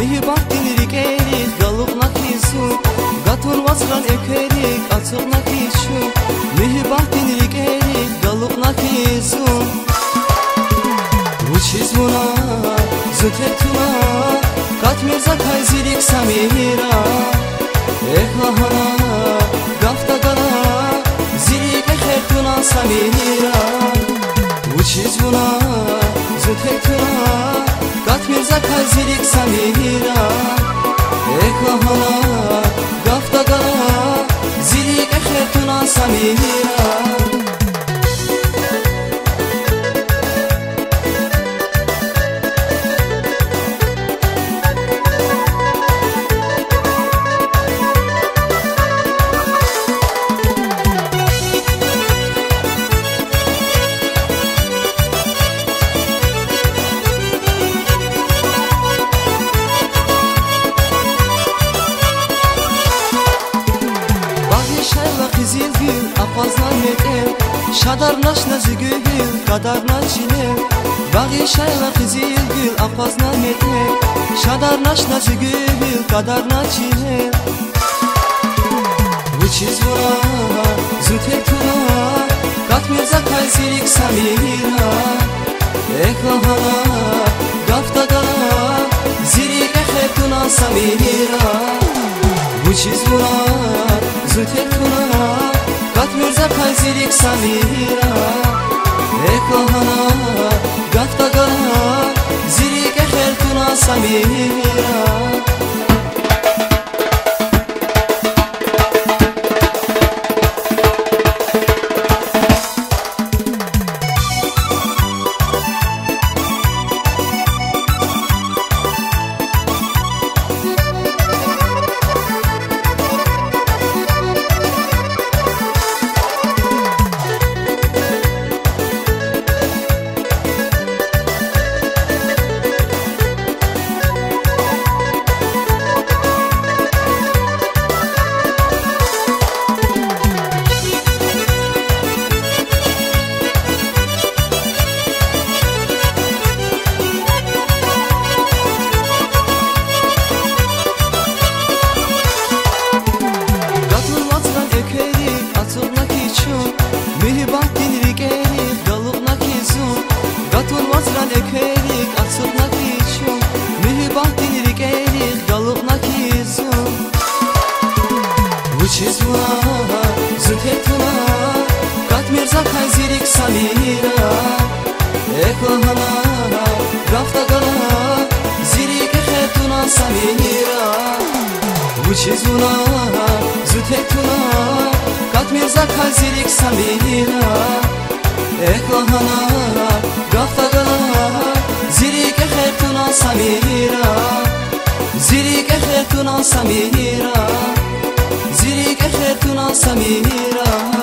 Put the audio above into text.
Mihibahtin rikerik galuk nakisu Gatun wasran ekerik atuk nakishu Mihibahtin rikerik galuk nakisu Uchizmuna zutetuna Kat mirza kayzirik samira Ekhahana gafta gana Zirik ekhertuna samira Uchizmuna zutetuna Kat mirza kayzirik samira Ekhahana gafta gana Zirik ekhertuna samira Kızıl gül apazlan metev Şadar naşna zügül kadar naçilev Bağı şayla kızıl gül apazlan metev Şadar naşna zügül kadar naçilev Uçiz vura zütek tuna Kat mirza kayzirik samira Ekhahana gafta gana Zirik ekhetuna samira Uçiz vura zütek tuna Kat mirza kayzirik samira Ekhahana gafta gana Zirik ekhertuna samira Mihibahtin rikerik galuk nakisu Gatun wasran ekerik atuk nakishu Mihibahtin rikerik galuk nakisu Uçiz vura zütetuna Kat mirza kayzirik samira Ekhahana gafta gana Zirik ekhetuna samira Uçiz vura zütetuna Kat mirza kayzirik samira Ekhahana gafta gana Zirik ekhetuna samira Zirik ekhetuna samira Zirik ekhetuna samira